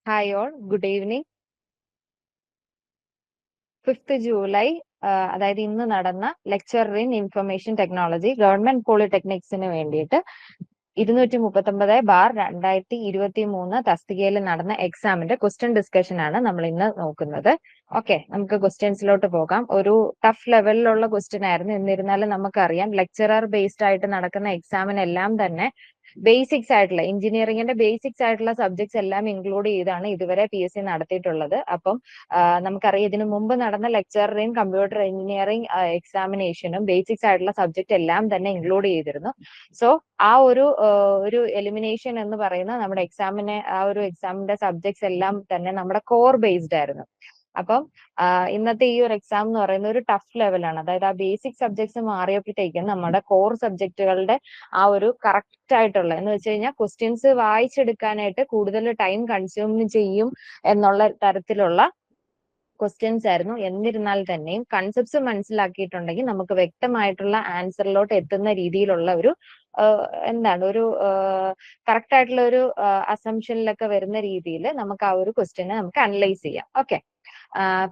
Hi all, good evening. 5th July, അതായത് ഇന്ന് നടന്ന lecture in information technology government പോളിടെക്നിക്സിന് വേണ്ടിയിട്ട് 239/2023 തസ്തികയിൽ നടന്ന എക്സാമിന്റെ ക്വസ്റ്റ്യൻ ഡിസ്കഷൻ ആണ് നമ്മൾ ഇന്ന് നോക്കുന്നത്. ഓക്കെ, നമുക്ക് ക്വസ്റ്റ്യൻസിലോട്ട് പോകാം. ഒരു ടഫ് ലെവലിലുള്ള ക്വസ്റ്റ്യൻ ആയിരുന്നു. എന്നിരുന്നാലും നമുക്കറിയാം ലെക്ചറർ ബേസ്ഡ് ആയിട്ട് നടക്കുന്ന എക്സാമിനെല്ലാം തന്നെ ബേസിക്സ് ആയിട്ടുള്ള എഞ്ചിനീയറിംഗിന്റെ ബേസിക്സ് ആയിട്ടുള്ള സബ്ജക്ട്സ് എല്ലാം ഇൻക്ലൂഡ് ചെയ്താണ് ഇതുവരെ PSC നടത്തിയിട്ടുള്ളത്. അപ്പം നമുക്കറിയാം ഇതിനു മുമ്പ് നടന്ന ലെക്ചർ ഇൻ കമ്പ്യൂട്ടർ എഞ്ചിനീയറിംഗ് എക്സാമിനേഷനും ബേസിക്സ് ആയിട്ടുള്ള സബ്ജക്ട് എല്ലാം തന്നെ ഇൻക്ലൂഡ് ചെയ്തിരുന്നു. സോ ആ ഒരു എലിമിനേഷൻ എന്ന് പറയുന്ന നമ്മുടെ എക്സാമിന്റെ സബ്ജക്ട്സ് എല്ലാം തന്നെ നമ്മുടെ കോർ ബേസ്ഡ് ആയിരുന്നു. അപ്പം ഇന്നത്തെ ഈ ഒരു എക്സാം എന്ന് പറയുന്ന ഒരു ടഫ് ലെവലാണ്. അതായത് ആ ബേസിക് സബ്ജക്ട്സ് മാറിയപ്പോഴത്തേക്കും നമ്മുടെ കോർ സബ്ജക്റ്റുകളുടെ ആ ഒരു കറക്റ്റ് ആയിട്ടുള്ള എന്ന് വെച്ച് കഴിഞ്ഞാൽ ക്വസ്റ്റ്യൻസ് വായിച്ചെടുക്കാനായിട്ട് കൂടുതൽ ടൈം കൺസ്യൂം ചെയ്യും എന്നുള്ള തരത്തിലുള്ള ക്വസ്റ്റ്യൻസ് ആയിരുന്നു. എന്നിരുന്നാൽ തന്നെയും കൺസെപ്റ്റ്സ് മനസ്സിലാക്കിയിട്ടുണ്ടെങ്കിൽ നമുക്ക് വ്യക്തമായിട്ടുള്ള ആൻസറിലോട്ട് എത്തുന്ന രീതിയിലുള്ള ഒരു കറക്റ്റ് ആയിട്ടുള്ള ഒരു അസംഷനിലൊക്കെ വരുന്ന രീതിയിൽ നമുക്ക് ആ ഒരു ക്വസ്റ്റ്യനെ നമുക്ക് അനലൈസ് ചെയ്യാം. ഓക്കെ,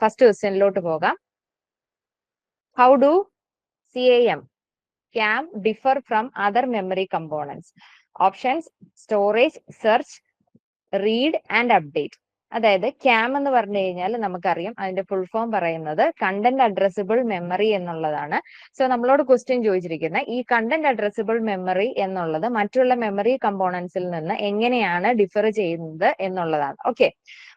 ഫസ്റ്റ് ക്വസ്റ്റ്യനിലോട്ട് പോകാം. How do CAM differ from other memory components? Options: storage, search, read and update. അതായത് CAM എന്ന് പറഞ്ഞു കഴിഞ്ഞാൽ നമുക്കറിയാം അതിന്റെ ഫുൾ ഫോം പറയുന്നത് കണ്ടന്റ് അഡ്രസ്സബിൾ മെമ്മറി എന്നുള്ളതാണ്. സോ നമ്മളോട് ക്വസ്റ്റ്യൻ ചോദിച്ചിരിക്കുന്ന ഈ കണ്ടന്റ് അഡ്രസ്സബിൾ മെമ്മറി എന്നുള്ളത് മറ്റുള്ള മെമ്മറി കമ്പോണൻസിൽ നിന്ന് എങ്ങനെയാണ് ഡിഫർ ചെയ്യുന്നത് എന്നുള്ളതാണ്. ഓക്കെ,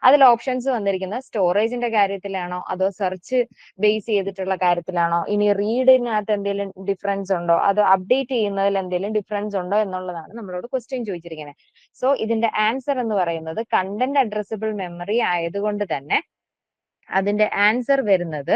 അതിൽ ഓപ്ഷൻസ് വന്നിരിക്കുന്നത് സ്റ്റോറേജിന്റെ കാര്യത്തിലാണോ അതോ സെർച്ച് ബേസ് ചെയ്തിട്ടുള്ള കാര്യത്തിലാണോ, ഇനി റീഡിനകത്ത് എന്തെങ്കിലും ഡിഫറൻസ് ഉണ്ടോ, അതോ അപ്ഡേറ്റ് ചെയ്യുന്നതിൽ എന്തെങ്കിലും ഡിഫറൻസ് ഉണ്ടോ എന്നുള്ളതാണ് നമ്മളോട് ക്വസ്റ്റ്യൻ ചോദിച്ചിരിക്കുന്നത്. സോ ഇതിന്റെ ആൻസർ എന്ന് പറയുന്നത് കണ്ടന്റ് അഡ്രസ്സബിൾ മെമ്മറി ആയതുകൊണ്ട് തന്നെ അതിന്റെ ആൻസർ വരുന്നത്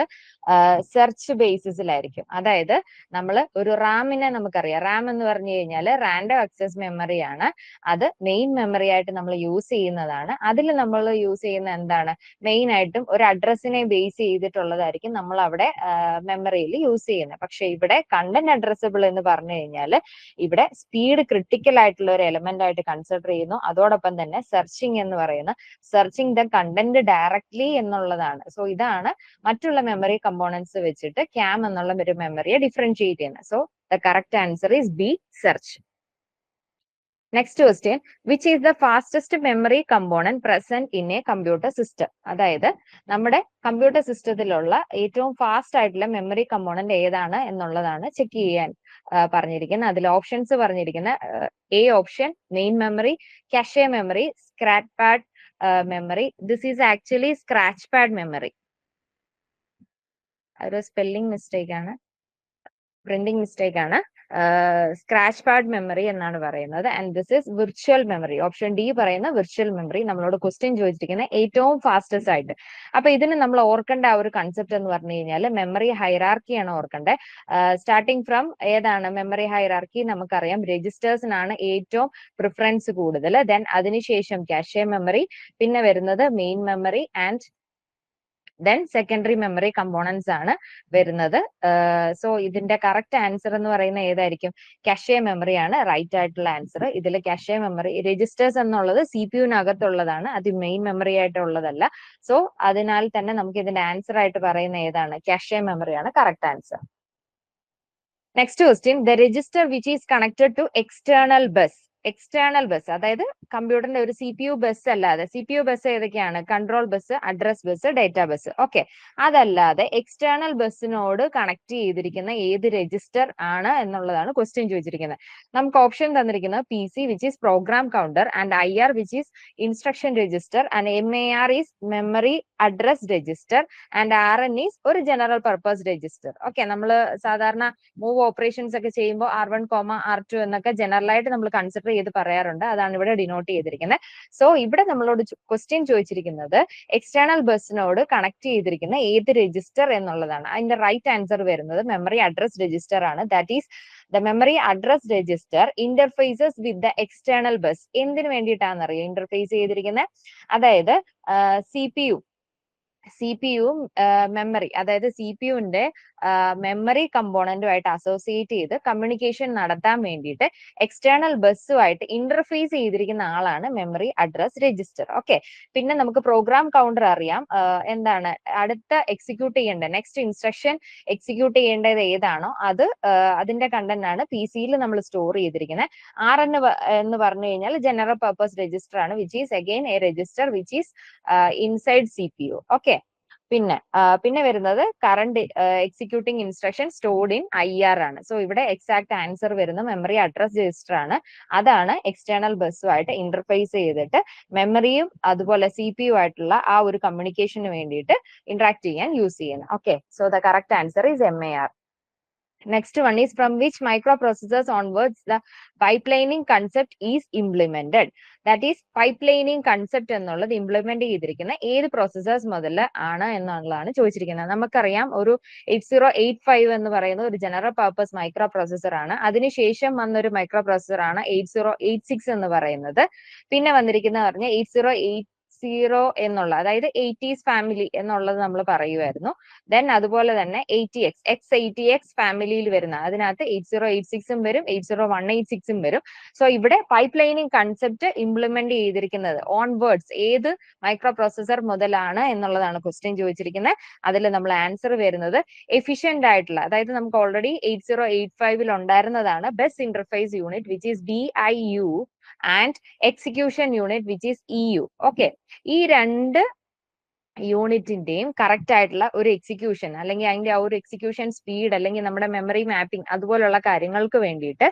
സെർച്ച് ബേസിസിലായിരിക്കും. അതായത് നമ്മൾ ഒരു റാമിനെ നമുക്കറിയാം, റാം എന്ന് പറഞ്ഞു കഴിഞ്ഞാൽ റാൻഡം ആക്സസ് മെമ്മറിയാണ്. അത് മെയിൻ മെമ്മറി ആയിട്ട് നമ്മൾ യൂസ് ചെയ്യുന്നതാണ്. അതിൽ നമ്മൾ യൂസ് ചെയ്യുന്ന എന്താണ്, മെയിൻ ആയിട്ടും ഒരു അഡ്രസ്സിനെ ബേസ് ചെയ്തിട്ടുള്ളതായിരിക്കും നമ്മൾ അവിടെ മെമ്മറിയിൽ യൂസ് ചെയ്യുന്നത്. പക്ഷെ ഇവിടെ കണ്ടന്റ് അഡ്രസ്സബിൾ എന്ന് പറഞ്ഞു കഴിഞ്ഞാൽ ഇവിടെ സ്പീഡ് ക്രിട്ടിക്കൽ ആയിട്ടുള്ള ഒരു എലമെന്റ് ആയിട്ട് കൺസിഡർ ചെയ്യുന്നു. അതോടൊപ്പം തന്നെ സെർച്ചിങ് എന്ന് പറയുന്ന സെർച്ചിങ് ദ കണ്ടന്റ് ഡയറക്ട്ലി എന്നുള്ളതാണ്. സോ ഇതാണ് മറ്റുള്ള മെമ്മറി കമ്പോണൻസ് വെച്ചിട്ട് CAM എന്നുള്ള ഒരു മെമ്മറിയെ ഡിഫറൻഷിയേറ്റ് ചെയ്യുന്നത്. So the correct answer is B, search. Next question, which is the fastest memory component present in A computer system? അതായത് നമ്മുടെ കമ്പ്യൂട്ടർ സിസ്റ്റത്തിലുള്ള ഏറ്റവും ഫാസ്റ്റ് ആയിട്ടുള്ള മെമ്മറി കമ്പോണന്റ് ഏതാണ് എന്നുള്ളതാണ് ചെക്ക് ചെയ്യാൻ പറഞ്ഞിരിക്കുന്നത്. അതിൽ ഓപ്ഷൻസ് പറഞ്ഞിരിക്കുന്ന A option main memory, cache memory, scratch pad memory. This is actually scratch pad memory. ഒരു സ്പെല്ലിംഗ് മിസ്റ്റേക്ക് ആണ്, പ്രിന്റിംഗ് മിസ്റ്റേക്ക് ആണ്. സ്ക്രാച്ച് പാഡ് മെമ്മറി എന്നാണ് പറയുന്നത്. And this is virtual memory. Option D പറയുന്ന വിർച്വൽ മെമ്മറി നമ്മളോട് question ചോദിച്ചിരിക്കുന്ന ഏറ്റവും fastest ആയിട്ട്. അപ്പൊ ഇതിന് നമ്മൾ ഓർക്കേണ്ട ആ ഒരു കൺസെപ്റ്റ് എന്ന് പറഞ്ഞു കഴിഞ്ഞാൽ മെമ്മറി ഹൈറാർക്കിയാണ് ഓർക്കേണ്ടത്. സ്റ്റാർട്ടിങ് ഫ്രം ഏതാണ് മെമ്മറി ഹൈറാർക്കി? നമുക്കറിയാം രജിസ്റ്റേഴ്സിനാണ് ഏറ്റവും പ്രിഫറൻസ് കൂടുതൽ. ദെൻ അതിനുശേഷം കാഷെ മെമ്മറി, പിന്നെ വരുന്നത് main memory and then secondary memory components ആണ് വരുന്നത്. സോ ഇതിന്റെ കറക്റ്റ് ആൻസർ എന്ന് പറയുന്നത് ഏതായിരിക്കും? കാഷെ മെമ്മറി ആണ് റൈറ്റ് ആയിട്ടുള്ള ആൻസർ. ഇതിൽ കാഷെ മെമ്മറി രജിസ്റ്റേഴ്സ് എന്നുള്ളത് CPU-നകത്തുള്ളതാണ്, അത് മെയിൻ മെമ്മറി ആയിട്ടുള്ളതല്ല. സോ അതിനാൽ തന്നെ നമുക്ക് ഇതിന്റെ ആൻസർ ആയിട്ട് പറയുന്ന ഏതാണ്? കാഷെ മെമ്മറി ആണ് correct answer. Next question, the register which is connected to external bus. External bus അതായത് കമ്പ്യൂട്ടറിന്റെ ഒരു CPU ബസ് അല്ലാതെ, CPU ബസ് ഏതൊക്കെയാണ്? Control bus, address bus, data bus. Okay, അതല്ലാതെ എക്സ്റ്റേണൽ ബസ്സിനോട് കണക്ട് ചെയ്തിരിക്കുന്ന ഏത് രജിസ്റ്റർ ആണ് എന്നുള്ളതാണ് ക്വസ്റ്റ്യൻ ചോദിച്ചിരിക്കുന്നത്. നമുക്ക് ഓപ്ഷൻ തന്നിരിക്കുന്നത് PC which is program counter, and IR which is instruction register, and MAR is memory address register, and RN is ഒരു ജനറൽ പർപ്പസ് രജിസ്റ്റർ. ഓക്കെ, നമ്മൾ സാധാരണ മൂവ് ഓപ്പറേഷൻസ് ഒക്കെ ചെയ്യുമ്പോൾ R1, R2 എന്നൊക്കെ ജനറൽ ആയിട്ട് നമ്മൾ കൺസിഡർ ചെയ്ത് പറയാറുണ്ട്. അതാണ് ഇവിടെ ഡിനോട്ട് ചെയ്തിരിക്കുന്നത്. സോ ഇവിടെ നമ്മളോട് ക്വസ്റ്റ്യൻ ചോദിച്ചിരിക്കുന്നത് എക്സ്റ്റേണൽ ബസ്സിനോട് കണക്ട് ചെയ്തിരിക്കുന്ന ഏത് രജിസ്റ്റർ എന്നുള്ളതാണ്. അതിന്റെ റൈറ്റ് ആൻസർ വരുന്നത് മെമ്മറി അഡ്രസ് രജിസ്റ്റർ ആണ്. That is the memory address register interfaces with the external bus. എന്തിനു വേണ്ടിയിട്ടാണെന്നറിയോ ഇന്റർഫേസ് ചെയ്തിരിക്കുന്നത്? അതായത് CPU മെമ്മറി, അതായത് CPU-ന്റെ മെമ്മറി കമ്പോണന്റുമായിട്ട് അസോസിയേറ്റ് ചെയ്ത് കമ്മ്യൂണിക്കേഷൻ നടത്താൻ വേണ്ടിയിട്ട് എക്സ്റ്റേണൽ ബസ്സുമായിട്ട് ഇന്റർഫേസ് ചെയ്തിരിക്കുന്ന ആളാണ് മെമ്മറി അഡ്രസ് രജിസ്റ്റർ. ഓക്കെ, പിന്നെ നമുക്ക് പ്രോഗ്രാം കൗണ്ടർ അറിയാം. എന്താണ് അടുത്ത എക്സിക്യൂട്ട് ചെയ്യേണ്ടത്, നെക്സ്റ്റ് ഇൻസ്ട്രക്ഷൻ എക്സിക്യൂട്ട് ചെയ്യേണ്ടത് ഏതാണോ അത് അതിന്റെ കണ്ടന്റ് ആണ് പി സിയിൽ നമ്മൾ സ്റ്റോർ ചെയ്തിരിക്കുന്നത്. ആർ എന്ന് പറഞ്ഞു കഴിഞ്ഞാൽ ജനറൽ പർപ്പസ് രജിസ്റ്റർ ആണ്, which is again A register which is inside CPU. Okay, പിന്നെ വരുന്നത് current executing instruction stored in IR ആണ്. സോ ഇവിടെ എക്സാക്ട് ആൻസർ വരുന്ന മെമ്മറി അഡ്രസ് രജിസ്റ്റർ ആണ്. അതാണ് എക്സ്റ്റേണൽ ബസ്സുമായിട്ട് ഇന്റർഫേസ് ചെയ്തിട്ട് മെമ്മറിയും അതുപോലെ CPU ആയിട്ടുള്ള ആ ഒരു കമ്മ്യൂണിക്കേഷന് വേണ്ടിയിട്ട് ഇന്ററാക്ട് ചെയ്യാൻ യൂസ് ചെയ്യുന്നത്. Okay, so the correct answer is MAR. Next one is from which microprocessors onwards the pipelining concept is implemented. That is pipelining concept എന്നുള്ളത് ഇംപ്ലിമെന്റ് ചെയ്തിരിക്കുന്ന ഏത് പ്രോസസ്സേഴ്സ് മുതൽ ആണ് എന്നുള്ളതാണ് ചോദിച്ചിരിക്കുന്നത്. നമുക്കറിയാം ഒരു 8085 എന്ന് പറയുന്ന ഒരു ജനറൽ പർപ്പസ് മൈക്രോ പ്രോസസ്സർ ആണ്. അതിനുശേഷം വന്നൊരു മൈക്രോ പ്രോസസ്സർ ആണ് 8086 എന്ന് പറയുന്നത്. പിന്നെ വന്നിരിക്കുന്ന പറഞ്ഞ 8080 എന്നുള്ള, അതായത് 80s ഫാമിലി എന്നുള്ളത് നമ്മൾ പറയുമായിരുന്നു. ദെൻ അതുപോലെ തന്നെ 80X X80X ഫാമിലിയിൽ വരുന്ന അതിനകത്ത് 8086ഉം വരും, 80186ഉം വരും. സോ ഇവിടെ പൈപ്പ് ലൈനിങ് കൺസെപ്റ്റ് ഇംപ്ലിമെന്റ് ചെയ്തിരിക്കുന്നത് ഓൺവേർഡ്സ് ഏത് മൈക്രോ പ്രോസസർ മുതലാണ് എന്നുള്ളതാണ് ക്വസ്റ്റ്യൻ ചോദിച്ചിരിക്കുന്നത്. അതിൽ നമ്മൾ ആൻസർ വരുന്നത് എഫിഷ്യന്റ് ആയിട്ടുള്ള, അതായത് നമുക്ക് ഓൾറെഡി 8085 ഉണ്ടായിരുന്നതാണ് bus interface unit which is BIU and execution unit which is EU. Okay, ഈ രണ്ട് യൂണിറ്റിന്റെയും കറക്റ്റ് ആയിട്ടുള്ള ഒരു എക്സിക്യൂഷൻ അല്ലെങ്കിൽ അതിന്റെ ആ ഒരു എക്സിക്യൂഷൻ സ്പീഡ് അല്ലെങ്കിൽ നമ്മുടെ മെമ്മറി മാപ്പിംഗ് അതുപോലുള്ള കാര്യങ്ങൾക്ക് വേണ്ടിയിട്ട്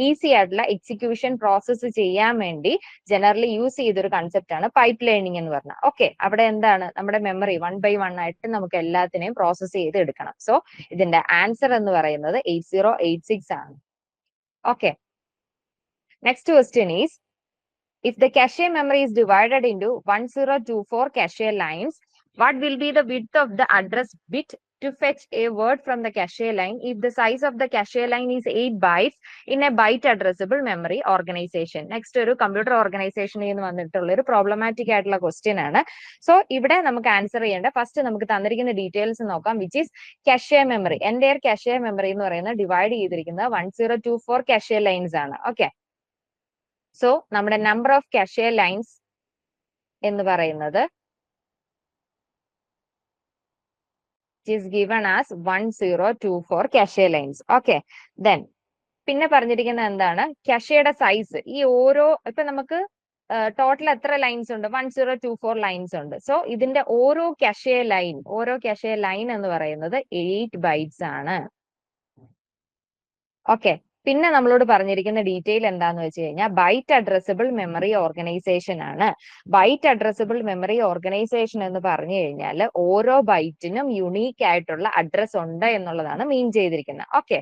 ഈസി ആയിട്ടുള്ള എക്സിക്യൂഷൻ പ്രോസസ്സ് ചെയ്യാൻ വേണ്ടി ജനറലി യൂസ് ചെയ്തൊരു കൺസെപ്റ്റ് ആണ് പൈപ്പ് ലൈനിങ് എന്ന് പറഞ്ഞാൽ. ഓക്കെ, അവിടെ എന്താണ് നമ്മുടെ മെമ്മറി 1 by 1 ആയിട്ട് നമുക്ക് എല്ലാത്തിനെയും പ്രോസസ്സ് ചെയ്ത് എടുക്കണം. സോ ഇതിന്റെ ആൻസർ എന്ന് പറയുന്നത് 8086 ആണ്. Okay, next question is if the cache memory is divided into 1024 cache lines, what will be the width of the address bit to fetch a word from the cache line if the size of the cache line is 8 bytes in a byte addressable memory organization? Next ഒരു computer ഓർഗനൈസേഷനിൽ നിന്ന് വന്നിട്ടുള്ള ഒരു problematic ആയിട്ടുള്ള question ആണ്. So ഇവിടെ നമുക്ക് answer ചെയ്യേണ്ട ഫസ്റ്റ് നമുക്ക് തന്നിരിക്കുന്ന ഡീറ്റെയിൽസ് നോക്കാം, വിച്ച് ഈസ് cache മെമ്മറി. എൻ്റെ cache മെമ്മറി എന്ന് പറയുന്നത് ഡിവൈഡ് ചെയ്തിരിക്കുന്നത് 1024 cache ലൈൻസ് ആണ്. ഓക്കെ, സോ നമ്മുടെ നമ്പർ ഓഫ് cache ലൈൻസ് എന്ന് പറയുന്നത് is given as 1024 cache lines. Okay, then പിന്നെ പറഞ്ഞിരിക്കുന്നത് എന്താണ്, cacheയുടെ സൈസ്. ഈ ഓരോ ഇപ്പൊ നമുക്ക് ടോട്ടൽ എത്ര ലൈൻസ് ഉണ്ട്, 1024 ലൈൻസ് ഉണ്ട്. സോ ഇതിന്റെ ഓരോ cache ലൈൻ എന്ന് പറയുന്നത് 8 bytes ആണ്. ഓക്കെ, പിന്നെ നമ്മളോട് പറഞ്ഞിരിക്കുന്ന ഡീറ്റെയിൽ എന്താന്ന് വെച്ച് കഴിഞ്ഞാൽ ബൈറ്റ് അഡ്രസ്സബിൾ മെമ്മറി ഓർഗനൈസേഷൻ ആണ്. ബൈറ്റ് അഡ്രസ്സബിൾ മെമ്മറി ഓർഗനൈസേഷൻ എന്ന് പറഞ്ഞു കഴിഞ്ഞാൽ ഓരോ ബൈറ്റിനും യുണീക്ക് ആയിട്ടുള്ള അഡ്രസ് ഉണ്ട് എന്നുള്ളതാണ് മീൻ ചെയ്തിരിക്കുന്നത്. ഓക്കെ,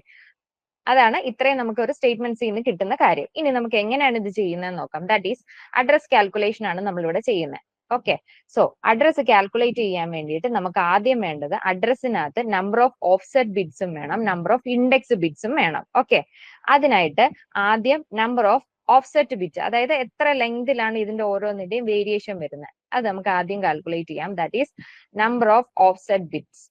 അതാണ് ഇത്രയും നമുക്ക് ഒരു സ്റ്റേറ്റ്മെന്റ്സിൽ നിന്ന് കിട്ടുന്ന കാര്യം. ഇനി നമുക്ക് എങ്ങനെയാണ് ഇത് ചെയ്യുന്നത് നോക്കാം. ദാറ്റ് ഈസ് അഡ്രസ് കാൽക്കുലേഷൻ ആണ് നമ്മളിവിടെ ചെയ്യുന്നത്. ഓക്കെ, സോ അഡ്രസ് കാൽക്കുലേറ്റ് ചെയ്യാൻ വേണ്ടിയിട്ട് നമുക്ക് ആദ്യം വേണ്ടത് അഡ്രസ്സിനകത്ത് നമ്പർ ഓഫ് ഓഫ്സെറ്റ് ബിറ്റ്സും വേണം, നമ്പർ ഓഫ് ഇൻഡെക്സ് ബിറ്റ്സും വേണം. ഓക്കെ, അതിനായിട്ട് ആദ്യം നമ്പർ ഓഫ് ഓഫ്സെറ്റ് ബിറ്റ്, അതായത് എത്ര ലെങ്തിലാണ് ഇതിന്റെ ഓരോന്നിന്റെയും വേരിയേഷൻ വരുന്നത്, അത് നമുക്ക് ആദ്യം കാൽക്കുലേറ്റ് ചെയ്യാം. That is number of offset bits.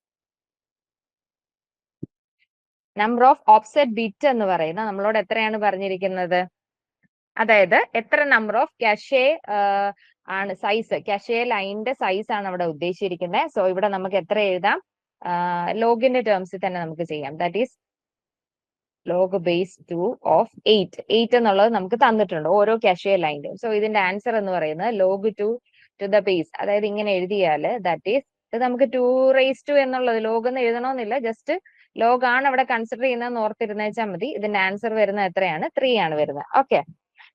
Number of offset bit എന്ന് പറയുന്നത് നമ്മളോട് എത്രയാണ് പറഞ്ഞിരിക്കുന്നത്, അതായത് എത്ര നമ്പർ ഓഫ് cache ആണ് സൈസ്, cache ലൈനിന്റെ സൈസ് ആണ് അവിടെ ഉദ്ദേശിച്ചിരിക്കുന്നത്. സോ ഇവിടെ നമുക്ക് എത്ര എഴുതാം, ലോഗിന്റെ ടേംസിൽ തന്നെ നമുക്ക് ചെയ്യാം. That is log base 2 of 8 എന്നുള്ളത് നമുക്ക് തന്നിട്ടുണ്ട് ഓരോ cache ലൈനിലും. സോ ഇതിന്റെ ആൻസർ എന്ന് പറയുന്നത് log 2 to the base, അതായത് ഇങ്ങനെ എഴുതിയാൽ ദാറ്റ് ഈസ് ഇത് നമുക്ക് 2 raised to എന്നുള്ളത് ലോഗ് എന്ന് എഴുതണമെന്നില്ല, ജസ്റ്റ് ലോഗ് ആണ് അവിടെ കൺസിഡർ ചെയ്യുന്നതെന്ന് ഓർത്തിരുന്നേച്ചാൽ മതി. ഇതിന്റെ ആൻസർ വരുന്നത് എത്രയാണ്, 3 ആണ് വരുന്നത്. ഓക്കെ,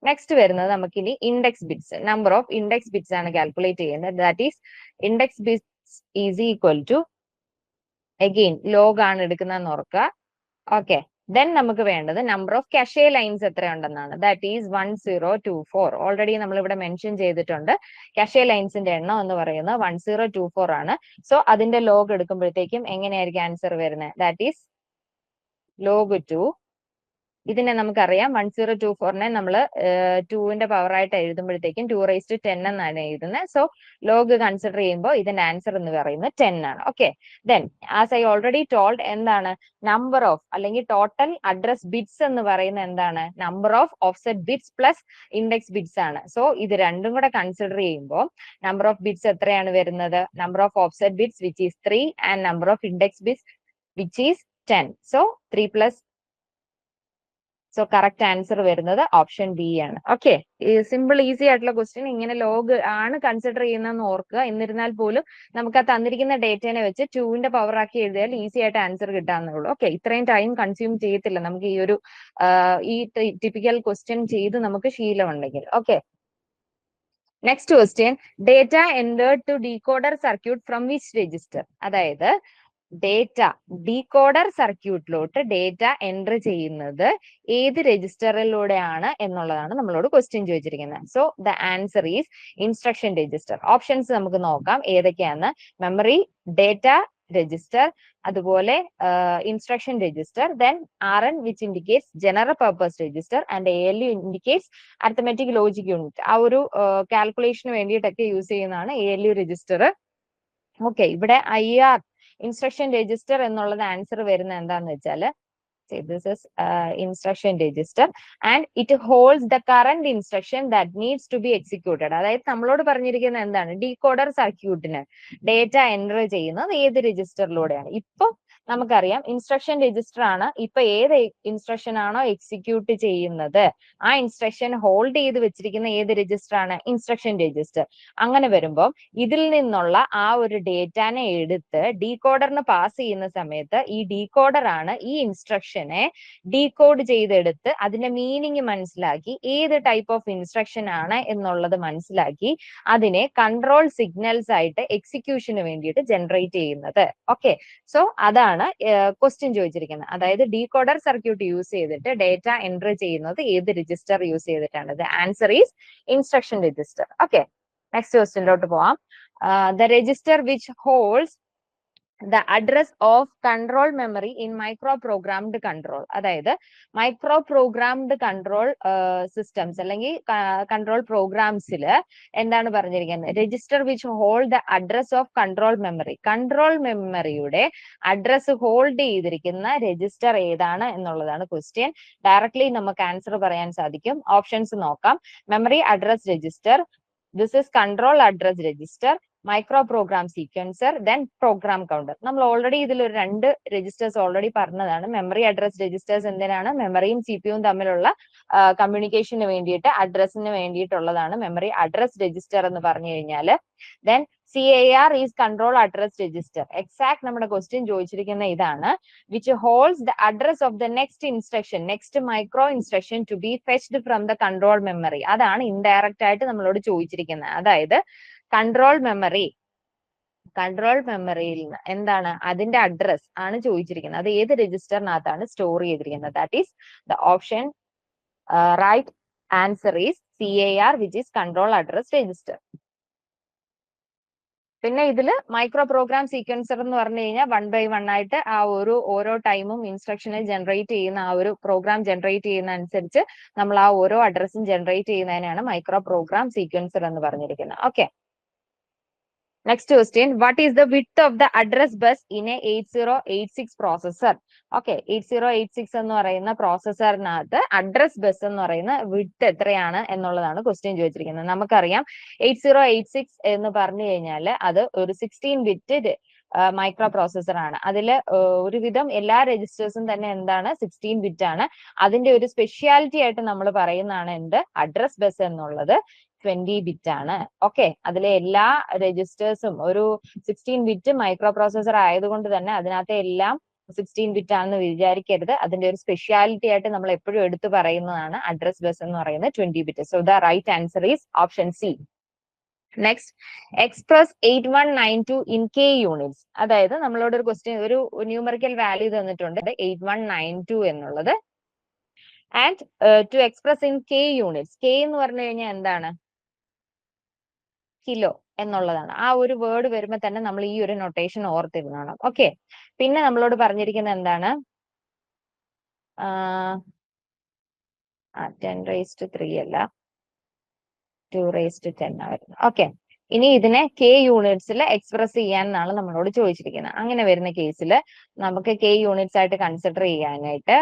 നെക്സ്റ്റ് വരുന്നത് നമുക്ക് ഇനി index bits, number of index bits ആണ് കാൽക്കുലേറ്റ് ചെയ്യുന്നത്. That is index bits is equal to again log ആണ് എടുക്കുന്നതെന്ന് ഓർക്കുക. ഓക്കെ, ദെൻ നമുക്ക് വേണ്ടത് നമ്പർ ഓഫ് cache ലൈൻസ് എത്രയുണ്ടെന്നാണ്. That is 1024. ഓൾറെഡി നമ്മൾ ഇവിടെ മെൻഷൻ ചെയ്തിട്ടുണ്ട്. cache ലൈൻസിന്റെ എണ്ണം എന്ന് പറയുന്നത് 1024 ആണ്. സോ അതിന്റെ ലോഗ് എടുക്കുമ്പോഴത്തേക്കും എങ്ങനെയായിരിക്കും ആൻസർ വരുന്നത്, ദാറ്റ് ഈസ് log 2 ഇതിനെ നമുക്കറിയാം 1024നെ നമ്മൾ 2ന്റെ പവർ ആയിട്ട് എഴുതുമ്പോഴത്തേക്കും 2^10 എന്നാണ് എഴുതുന്നത്. സോ ലോഗ് കൺസിഡർ ചെയ്യുമ്പോൾ ഇതിന്റെ ആൻസർ എന്ന് പറയുന്നത് 10 ആണ്. Okay, then as I already told, എന്താണ് നമ്പർ ഓഫ് അല്ലെങ്കിൽ ടോട്ടൽ അഡ്രസ് ബിറ്റ്സ് എന്ന് പറയുന്നത് എന്താണ്? Number of offset bits plus index bits ആണ്. സോ ഇത് രണ്ടും കൂടെ കൺസിഡർ ചെയ്യുമ്പോൾ നമ്പർ ഓഫ് ബിറ്റ്സ് എത്രയാണ് വരുന്നത്? Number of offset bits which is 3 and number of index bits which is 10. So 3 plus, so correct answer വരുന്നത് ഓപ്ഷൻ ബി ആണ്. Okay, simple easy ആയിട്ടുള്ള ക്വസ്റ്റ്യൻ. ഇങ്ങനെ ലോഗ് ആണ് കൺസിഡർ ചെയ്യുന്നതെന്ന് ഓർക്കുക. എന്നിരുന്നാൽ പോലും നമുക്ക് ആ തന്നിരിക്കുന്ന ഡേറ്റനെ വെച്ച് 2ന്റെ പവർ ആക്കി എഴുതിയാൽ ഈസി ആയിട്ട് ആൻസർ കിട്ടാവുന്നുള്ളൂ. ഓക്കെ, ഇത്രയും ടൈം കൺസ്യൂം ചെയ്യത്തില്ല നമുക്ക് ഈ ടിപ്പിക്കൽ ക്വസ്റ്റ്യൻ ചെയ്ത് നമുക്ക് ശീലമുണ്ടെങ്കിൽ. Okay, next question, data entered to decoder circuit from which register? അതായത് ഡേറ്റ ഡീകോഡർ സർക്യൂട്ടിലോട്ട് ഡേറ്റ എൻറ്റർ ചെയ്യുന്നത് ഏത് രജിസ്റ്ററിലൂടെയാണ് എന്നുള്ളതാണ് നമ്മളോട് ക്വസ്റ്റ്യൻ ചോദിച്ചിരിക്കുന്നത്. So the answer is instruction register. Options നമുക്ക് നോക്കാം ഏതൊക്കെയാണ്. മെമ്മറി, ഡേറ്റ രജിസ്റ്റർ, അതുപോലെ instruction register, then RN which indicates general purpose register and ALU indicates arithmetic logic unit. ആ ഒരു കാൽക്കുലേഷന് വേണ്ടിയിട്ടൊക്കെ യൂസ് ചെയ്യുന്നതാണ് ALU രജിസ്റ്റർ. ഓക്കെ, ഇവിടെ IR ഇൻസ്ട്രക്ഷൻ രജിസ്റ്റർ എന്നുള്ളത് ആൻസർ വരുന്നത് എന്താന്ന് വെച്ചാൽ, this is instruction register and it holds the current instruction that needs to be executed. അതായത് നമ്മളോട് പറഞ്ഞിരിക്കുന്നത് എന്താണ്? ഡീകോഡർ സർക്യൂട്ടിന് ഡേറ്റ എൻറ്റർ ചെയ്യുന്നത് ഏത് രജിസ്റ്ററിലൂടെയാണ്. ഇപ്പൊ നമുക്കറിയാം ഇൻസ്ട്രക്ഷൻ രജിസ്റ്റർ ആണ്. ഇപ്പൊ ഏത് ഇൻസ്ട്രക്ഷൻ ആണോ എക്സിക്യൂട്ട് ചെയ്യുന്നത് ആ ഇൻസ്ട്രക്ഷൻ ഹോൾഡ് ചെയ്ത് വെച്ചിരിക്കുന്ന ഏത് രജിസ്റ്റർ ആണ്? Instruction register. അങ്ങനെ വരുമ്പോൾ ഇതിൽ നിന്നുള്ള ആ ഒരു ഡേറ്റാനെ എടുത്ത് ഡീകോഡറിന് പാസ് ചെയ്യുന്ന സമയത്ത് ഈ ഡീകോഡർ ആണ് ഈ ഇൻസ്ട്രക്ഷനെ ഡീകോഡ് ചെയ്തെടുത്ത് അതിന്റെ മീനിങ് മനസ്സിലാക്കി ഏത് ടൈപ്പ് ഓഫ് ഇൻസ്ട്രക്ഷൻ ആണ് എന്നുള്ളത് മനസ്സിലാക്കി അതിനെ കൺട്രോൾ സിഗ്നൽസ് ആയിട്ട് എക്സിക്യൂഷന് വേണ്ടിയിട്ട് ജനറേറ്റ് ചെയ്യുന്നത്. ഓക്കെ, സോ അതാണ് ക്വസ്റ്റ്യൻ ചോദിച്ചിരിക്കുന്നത്. അതായത് ഡീകോഡർ സർക്യൂട്ട് യൂസ് ചെയ്തിട്ട് ഡേറ്റ എൻറ്റർ ചെയ്യുന്നത് ഏത് രജിസ്റ്റർ യൂസ് ചെയ്തിട്ടാണ്? The answer is instruction register. Okay, next ക്വസ്റ്റ്യനിലോട്ട് പോവാം. The register which holds the address of control memory in micro programmed control. അതായത് മൈക്രോ പ്രോഗ്രാംഡ് കൺട്രോൾ സിസ്റ്റംസ് അല്ലെങ്കിൽ control പ്രോഗ്രാംസിൽ എന്താണ് പറഞ്ഞിരിക്കുന്നത്? Register which hold the address of control memory. Control മെമ്മറിയുടെ address hold ചെയ്തിരിക്കുന്ന register ഏതാണ് എന്നുള്ളതാണ് ക്വസ്റ്റ്യൻ. ഡയറക്ട്ലി നമുക്ക് answer പറയാൻ സാധിക്കും. ഓപ്ഷൻസ് നോക്കാം. Memory address register, this is control address register, micro program sequencer, then program counter. നമ്മൾ ഓൾറെഡി ഇതിൽ ഒരു 2 രജിസ്റ്റേഴ്സ് ഓൾറെഡി പറഞ്ഞതാണ്. മെമ്മറി അഡ്രസ് രജിസ്റ്റേഴ്സ് എന്തിനാണ്? മെമ്മറിയും CPU തമ്മിലുള്ള കമ്മ്യൂണിക്കേഷന് വേണ്ടിയിട്ട്, അഡ്രസ്സിന് വേണ്ടിയിട്ടുള്ളതാണ് മെമ്മറി അഡ്രസ് രജിസ്റ്റർ എന്ന് പറഞ്ഞു കഴിഞ്ഞാൽ. Then CAR is control address register. Exact നമ്മുടെ ക്വസ്റ്റ്യൻ ചോദിച്ചിരിക്കുന്ന ഇതാണ്. Which holds the address of the next instruction, next micro instruction to be fetched from the control memory. അതാണ് ഇൻഡയറക്റ്റ് ആയിട്ട് നമ്മളോട് ചോദിച്ചിരിക്കുന്നത്. അതായത് കൺട്രോൾ മെമ്മറിയിൽ എന്താണ് അതിന്റെ അഡ്രസ് ആണ് ചോദിച്ചിരിക്കുന്നത്. അത് ഏത് രജിസ്റ്ററിനകത്താണ് സ്റ്റോർ ചെയ്തിരിക്കുന്നത്? That is the option right answer is CAR which is control address register. പിന്നെ ഇതിൽ മൈക്രോ പ്രോഗ്രാം സീക്വൻസർ എന്ന് പറഞ്ഞു കഴിഞ്ഞാൽ 1 by 1 ആയിട്ട് ആ ഓരോ ടൈമും ഇൻസ്ട്രക്ഷനെ ജനറേറ്റ് ചെയ്യുന്ന ആ ഒരു പ്രോഗ്രാം ജനറേറ്റ് ചെയ്യുന്ന അനുസരിച്ച് നമ്മൾ ആ ഓരോ അഡ്രസ്സും ജനറേറ്റ് ചെയ്യുന്നതിനാണ് മൈക്രോ പ്രോഗ്രാം സീക്വൻസർ എന്ന് പറഞ്ഞിരിക്കുന്നത്. Okay, next question, what is the width of the address bus in A 8086 processor? Okay, 8086 എന്ന് പറയുന്ന പ്രോസസറിനകത്ത് അഡ്രസ് ബസ് എന്ന് പറയുന്ന വിഡ്ത്ത് എത്രയാണ് എന്നുള്ളതാണ് ക്വസ്റ്റ്യൻ ചോദിച്ചിരിക്കുന്നത്. നമുക്കറിയാം 8086 എന്ന് പറഞ്ഞു കഴിഞ്ഞാൽ അത് ഒരു 16 ബിറ്റ് മൈക്രോ പ്രോസസർ ആണ്. അതിൽ ഒരുവിധം എല്ലാ രജിസ്റ്റേഴ്സും തന്നെ എന്താണ് 16 ബിറ്റ് ആണ്. അതിന്റെ ഒരു സ്പെഷ്യാലിറ്റി ആയിട്ട് നമ്മൾ പറയുന്നതാണ് എന്ത്? അഡ്രസ് ബസ് എന്നുള്ളത് 20 ബിറ്റ് ആണ്. ഓക്കെ, അതിലെ എല്ലാ രജിസ്റ്റേഴ്സും ഒരു 16 ബിറ്റ് മൈക്രോ പ്രോസസർ ആയതുകൊണ്ട് തന്നെ അതിനകത്തെ എല്ലാം 16 ബിറ്റ് ആണെന്ന് വിചാരിക്കരുത്. അതിന്റെ ഒരു സ്പെഷ്യാലിറ്റി ആയിട്ട് നമ്മൾ എപ്പോഴും എടുത്തു പറയുന്നതാണ് അഡ്രസ് ബസ് എന്ന് പറയുന്നത് 20 bit. So the right answer is option C. Next, express 8192 in K units. അതായത് നമ്മളോട് ഒരു ക്വസ്റ്റ്യൻ, ഒരു ന്യൂമറിക്കൽ വാല്യൂ തന്നിട്ടുണ്ട് 8192 എന്നുള്ളത്. And to express in K units. K എന്ന് പറഞ്ഞു കഴിഞ്ഞാൽ എന്താണ്? കിലോ എന്നുള്ളതാണ്. ആ ഒരു വേർഡ് വരുമ്പോൾ തന്നെ നമ്മൾ ഈ ഒരു നൊട്ടേഷൻ ഓർത്തിരുന്നോണം. ഓക്കെ, പിന്നെ നമ്മളോട് പറഞ്ഞിരിക്കുന്നത് എന്താണ്? 10⁻³ അല്ല, 2⁻10 വരുന്നത്. ഓക്കെ, ഇനി ഇതിനെ k യൂണിറ്റ്സിൽ എക്സ്പ്രസ് ചെയ്യാനാണ് നമ്മളോട് ചോദിച്ചിരിക്കുന്നത്. അങ്ങനെ വരുന്ന കേസിൽ നമുക്ക് k യൂണിറ്റ്സ് ആയിട്ട് കൺസിഡർ ചെയ്യാനായിട്ട്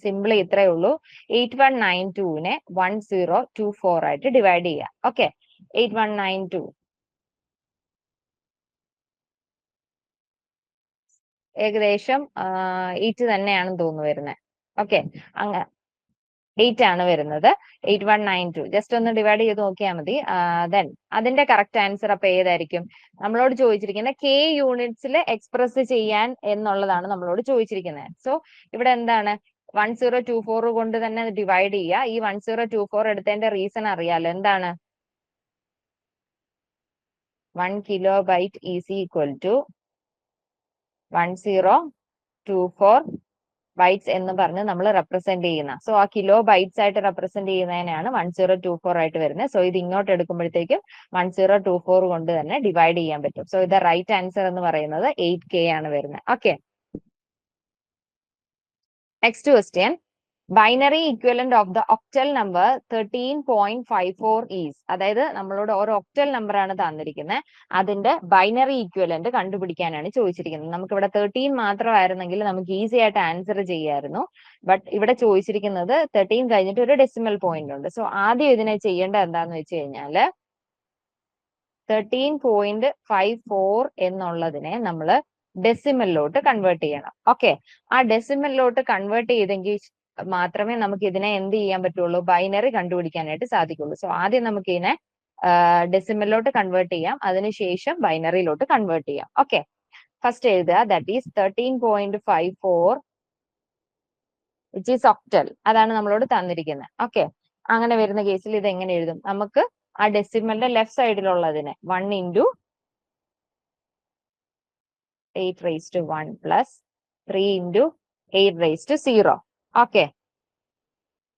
സിമ്പിളി ഇത്രയേ ഉള്ളൂ. 8192നെ 1024 ആയിട്ട് ഡിവൈഡ് ചെയ്യാം. ഓക്കെ, 8192 ഏകദേശം 8 തന്നെയാണെന്ന് തോന്നുന്നു വരുന്നത്. ഓക്കെ, അങ്ങ് 8 ആണ് വരുന്നത്. 8192 ജസ്റ്റ് ഒന്ന് ഡിവൈഡ് ചെയ്ത് നോക്കിയാൽ മതി. ദെൻ അതിന്റെ കറക്റ്റ് ആൻസർ അപ്പൊ ഏതായിരിക്കും? നമ്മളോട് ചോദിച്ചിരിക്കുന്നത് k യൂണിറ്റ്സിൽ എക്സ്പ്രസ് ചെയ്യാൻ എന്നുള്ളതാണ് നമ്മളോട് ചോദിച്ചിരിക്കുന്നത്. സോ ഇവിടെ എന്താണ് 1024 കൊണ്ട് തന്നെ ഡിവൈഡ് ചെയ്യുക. ഈ 1024 എടുത്തതിന്റെ റീസൺ അറിയാലോ, എന്താണ്? 1 kilobyte is equal to 1024 bytes എന്ന് പറഞ്ഞ് നമ്മൾ റെപ്രസെന്റ് ചെയ്യുന്ന. സോ ആ കിലോ ബൈറ്റ്സ് ആയിട്ട് റെപ്രസെന്റ് ചെയ്യുന്നതിനാണ് 1024 ആയിട്ട് വരുന്നത്. സോ ഇത് ഇങ്ങോട്ട് എടുക്കുമ്പോഴത്തേക്കും 1024 കൊണ്ട് തന്നെ ഡിവൈഡ് ചെയ്യാൻ പറ്റും. സോ ഇത് റൈറ്റ് ആൻസർ എന്ന് പറയുന്നത് 8k ആണ് വരുന്നത്. Okay, next question. Binary equivalent of the octal number 13.54 is. അതായത് നമ്മളോട് ഒരു ഒക്ടൽ നമ്പർ ആണ് തന്നിരിക്കുന്നത്, അതിന്റെ ബൈനറി ഇക്വലന്റ് കണ്ടുപിടിക്കാനാണ് ചോദിച്ചിരിക്കുന്നത്. നമുക്ക് ഇവിടെ 13 മാത്രമായിരുന്നെങ്കിൽ നമുക്ക് ഈസി ആയിട്ട് ആൻസർ ചെയ്യായിരുന്നു. ബട്ട് ഇവിടെ ചോദിച്ചിരിക്കുന്നത് 13 കഴിഞ്ഞിട്ട് ഒരു ഡെസിമൽ പോയിന്റ് ഉണ്ട്. സോ ആദ്യം ഇതിനെ ചെയ്യേണ്ടത് എന്താന്ന് വെച്ച് കഴിഞ്ഞാല് 13.54 എന്നുള്ളതിനെ നമ്മൾ ഡെസിമലിലോട്ട് കൺവേർട്ട് ചെയ്യണം. ഓക്കെ, ആ ഡെസിമലിലോട്ട് കൺവേർട്ട് ചെയ്തെങ്കിൽ മാത്രമേ നമുക്ക് ഇതിനെ എന്ത് ചെയ്യാൻ പറ്റുള്ളൂ? ബൈനറി കണ്ടുപിടിക്കാനായിട്ട് സാധിക്കുള്ളൂ. സോ ആദ്യം നമുക്ക് ഇതിനെ ഡെസിമലിലോട്ട് കൺവേർട്ട് ചെയ്യാം, അതിനുശേഷം ബൈനറിയിലോട്ട് കൺവേർട്ട് ചെയ്യാം. ഓക്കെ, ഫസ്റ്റ് എഴുതുക, that is 13.54 which is octal. അതാണ് നമ്മളോട് തന്നിരിക്കുന്നത്. ഓക്കെ, അങ്ങനെ വരുന്ന കേസിൽ ഇത് എങ്ങനെ എഴുതും? നമുക്ക് ആ ഡെസിമലിന്റെ ലെഫ്റ്റ് സൈഡിലുള്ളതിനെ 1 into 8⁻1 plus 3 into 8⁻0. Okay,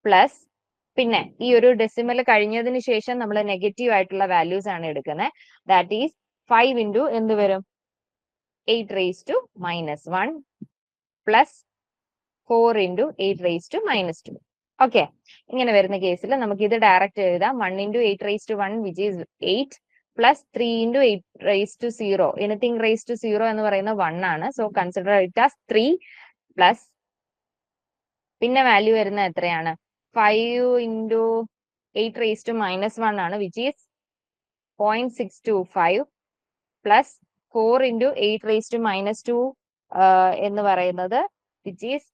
plus പിന്നെ ഈ ഒരു ഡെസിമൽ കഴിഞ്ഞതിന് ശേഷം നമ്മൾ നെഗറ്റീവ് ആയിട്ടുള്ള വാല്യൂസ് ആണ് എടുക്കുന്നത്. ദാറ്റ് ഈസ് 5 into എന്ത് വരും? 8⁻1 പ്ലസ് 4 into 8⁻2. ഓക്കെ, ഇങ്ങനെ വരുന്ന കേസിൽ നമുക്ക് ഇത് ഡയറക്റ്റ് എഴുതാം. 1 into 8⁻1 which is 8 plus 3 into 8⁻0. Anything raised to 0 എന്ന് പറയുന്നത് 1 ആണ്. So consider it as 3 plus പിന്നെ വാല്യൂ വരുന്നത് എത്രയാണ്? 5 into 8⁻1 ആണ്, which is 0.625 പ്ലസ് 4 into 8⁻2 എന്ന് പറയുന്നത് which is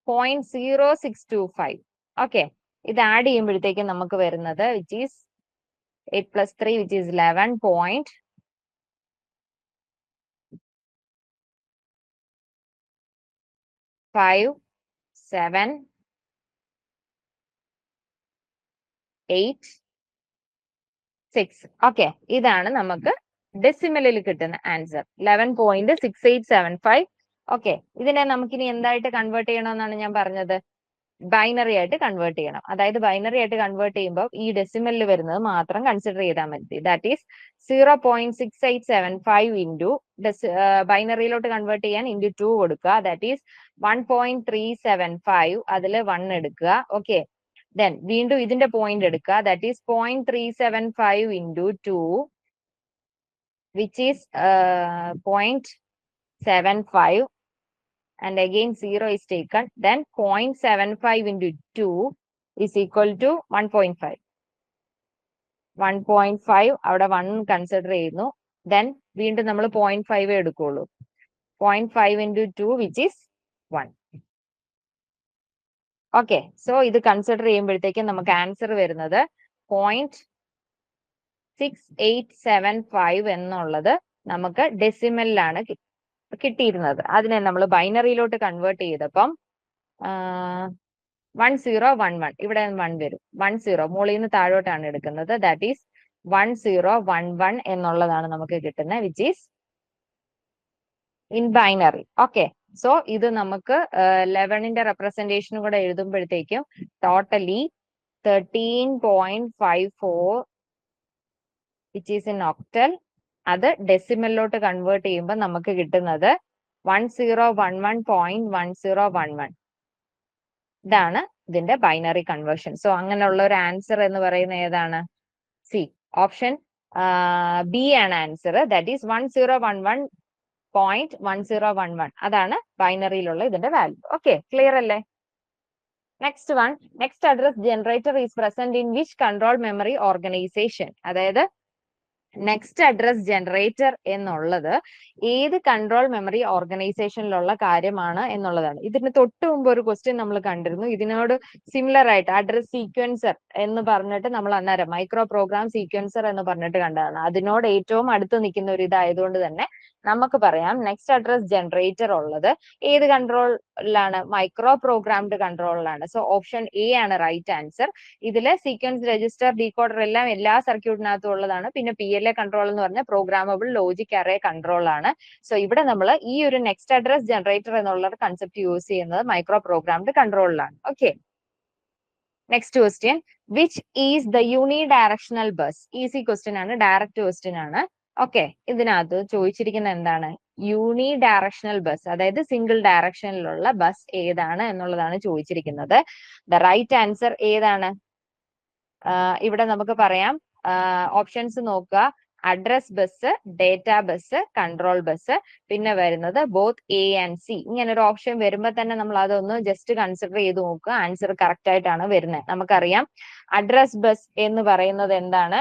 0.0625. ഓക്കെ, ഇത് ആഡ് ചെയ്യുമ്പോഴത്തേക്കും നമുക്ക് വരുന്നത് which is 8 plus 3 which is 11.578.6. Okay, ഇതാണ് നമുക്ക് ഡെസിമലിൽ കിട്ടുന്ന ആൻസർ 11.6875. ഓക്കെ, ഇതിനെ നമുക്കിനി എന്തായിട്ട് കൺവേർട്ട് ചെയ്യണമെന്നാണ് ഞാൻ പറഞ്ഞത്? ബൈനറി ആയിട്ട് കൺവേർട്ട് ചെയ്യണം. അതായത് ബൈനറി ആയിട്ട് കൺവേർട്ട് ചെയ്യുമ്പോൾ ഈ ഡെസിമലിൽ വരുന്നത് മാത്രം കൺസിഡർ ചെയ്താൽ മതി. ദാറ്റ് ഈസ് 0.6875 ഇൻറ്റു ബൈനറിയിലോട്ട് കൺവേർട്ട് ചെയ്യാൻ ഇൻറ്റു 2 കൊടുക്കുക. That is 1.375. അതിൽ 1 എടുക്കുക. ഓക്കെ, ദെൻ വീണ്ടും ഇതിന്റെ പോയിന്റ് എടുക്കുക. That is 0.375 into 2 which is 0.75. and again 0 is taken, then 0.75 into 2 is equal to 1.5. 1.5 അവിടെ 1 കൺസിഡർ ചെയ്യുന്നു. ദെൻ വീണ്ടും നമ്മൾ 0.5 എടുക്കുള്ളൂ. 0.5 into 2 which is 1. Okay, so ഇത് കൺസിഡർ ചെയ്യുമ്പോഴത്തേക്കും നമുക്ക് ആൻസർ വരുന്നത് 0.6875 എന്നുള്ളത് നമുക്ക് ഡെസിമലിലാണ് കിട്ടിയിരുന്നത്. അതിനെ നമ്മൾ ബൈനറിയിലോട്ട് കൺവേർട്ട് ചെയ്തപ്പം 1011 ഇവിടെ 1 വരും. 10 മുകളിൽ നിന്ന് താഴോട്ടാണ് എടുക്കുന്നത്. ദാറ്റ് ഈസ് 1011 എന്നുള്ളതാണ് നമുക്ക് കിട്ടുന്നത്, which is in binary. Okay, so ഇത് നമുക്ക് 11ന്റെ റെപ്രസെന്റേഷനും കൂടെ എഴുതുമ്പോഴത്തേക്കും totally 13.54 which is in octal. അത് ഡെസിമലിലോട്ട് കൺവേർട്ട് ചെയ്യുമ്പോൾ നമുക്ക് കിട്ടുന്നത് 1011.1011. ഇതാണ് ഇതിന്റെ ബൈനറി കൺവേർഷൻ. സോ അങ്ങനെയുള്ള ഒരു ആൻസർ എന്ന് പറയുന്ന ഏതാണ്? സി, ഓപ്ഷൻ ബി ആണ് ആൻസർ. That is 1011.1011. അതാണ് ബൈനറിയിലുള്ള ഇതിന്റെ വാല്യൂ. ഓക്കെ, ക്ലിയർ അല്ലേ? Next one, next address generator is present in which control memory organisation? അതായത് നെക്സ്റ്റ് അഡ്രസ് ജനറേറ്റർ എന്നുള്ളത് ഏത് കൺട്രോൾ മെമ്മറി ഓർഗനൈസേഷനിലുള്ള കാര്യമാണ് എന്നുള്ളതാണ്. ഇതിന് തൊട്ട് മുമ്പ് ഒരു ക്വസ്റ്റ്യൻ നമ്മൾ കണ്ടിരുന്നു. ഇതിനോട് സിമിലർ ആയിട്ട് അഡ്രസ് സീക്വൻസർ എന്ന് പറഞ്ഞിട്ട് നമ്മൾ അന്നേരം മൈക്രോ പ്രോഗ്രാം സീക്വൻസർ എന്ന് പറഞ്ഞിട്ട് കണ്ടതാണ്. അതിനോട് ഏറ്റവും അടുത്ത് നിൽക്കുന്ന ഒരു ഇതായതുകൊണ്ട് തന്നെ നമുക്ക് പറയാം നെക്സ്റ്റ് അഡ്രസ് ജനറേറ്റർ ഉള്ളത് ഏത് കൺട്രോളിലാണ്? മൈക്രോ പ്രോഗ്രാംഡ് കൺട്രോളിലാണ്. സോ ഓപ്ഷൻ എ ആണ് റൈറ്റ് ആൻസർ. ഇതില് സീക്വൻസ്, രജിസ്റ്റർ, ഡീകോഡർ എല്ലാം എല്ലാ സർക്യൂട്ടിനകത്തും ഉള്ളതാണ്. പിന്നെ PLA കൺട്രോൾ എന്ന് പറഞ്ഞ പ്രോഗ്രാമബിൾ ലോജിക് അറേ കൺട്രോൾ ആണ്. സോ ഇവിടെ നമ്മൾ ഈ ഒരു നെക്സ്റ്റ് അഡ്രസ് ജനറേറ്റർ എന്നുള്ള കൺസെപ്റ്റ് യൂസ് ചെയ്യുന്നത് മൈക്രോ പ്രോഗ്രാംഡ് കൺട്രോളിലാണ്. Okay, next question, which is the unidirectional bus? Easy question ആണ്, ഡയറക്റ്റ് ക്വസ്റ്റ്യൻ ആണ്. ഓക്കെ, ഇതിനകത്ത് ചോദിച്ചിരിക്കുന്ന എന്താണ്? യൂണി ഡയറക്ഷണൽ ബസ്, അതായത് സിംഗിൾ ഡയറക്ഷനിലുള്ള ബസ് ഏതാണ് എന്നുള്ളതാണ് ചോദിച്ചിരിക്കുന്നത്. ദ റൈറ്റ് ആൻസർ ഏതാണ്? ഇവിടെ നമുക്ക് പറയാം, ഓപ്ഷൻസ് നോക്കുക. Address bus, data bus, control bus, പിന്നെ വരുന്നത് ബോത്ത് എ ആൻഡ് സി. ഇങ്ങനെ ഒരു ഓപ്ഷൻ വരുമ്പോൾ തന്നെ നമ്മൾ അതൊന്ന് ജസ്റ്റ് കൺസിഡർ ചെയ്ത് നോക്കുക. ആൻസർ കറക്റ്റ് ആയിട്ടാണ് വരുന്നത്. നമുക്കറിയാം അഡ്രസ് ബസ് എന്ന് പറയുന്നത് എന്താണ്?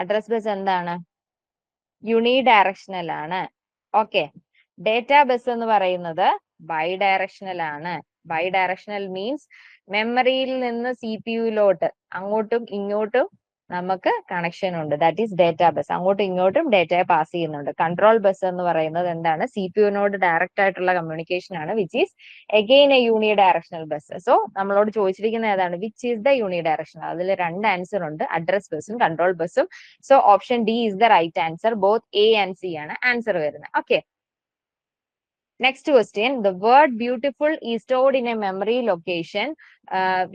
അഡ്രസ് ബസ് എന്താണ്? യൂണി ഡയറക്ഷണൽ ആണ്. ഓക്കെ, ഡേറ്റ ബസ് എന്ന് പറയുന്നത് ബൈ ഡയറക്ഷണൽ ആണ്. ബൈ ഡയറക്ഷണൽ മീൻസ് മെമ്മറിയിൽ നിന്ന് CPU-ലോട്ട് അങ്ങോട്ടും ഇങ്ങോട്ടും നമുക്ക് കണക്ഷൻ ഉണ്ട്. That is data bus. അങ്ങോട്ടും ഇങ്ങോട്ടും ഡേറ്റയെ പാസ് ചെയ്യുന്നുണ്ട്. കൺട്രോൾ ബസ് എന്ന് പറയുന്നത് എന്താണ്? CPU-നോട് ഡയറക്റ്റ് ആയിട്ടുള്ള കമ്മ്യൂണിക്കേഷൻ ആണ്, which is again a unidirectional bus. So നമ്മളോട് ചോദിച്ചിരിക്കുന്നത് ഏതാണ്? Which is the unidirectional? അതിൽ രണ്ട് ആൻസർ ഉണ്ട്, അഡ്രസ് ബസ്സും കൺട്രോൾ ബസ്സും. So option D is the right answer. Both A and C ആണ് ആൻസർ വരുന്നത്. Okay, next question, the word beautiful is stored in a memory location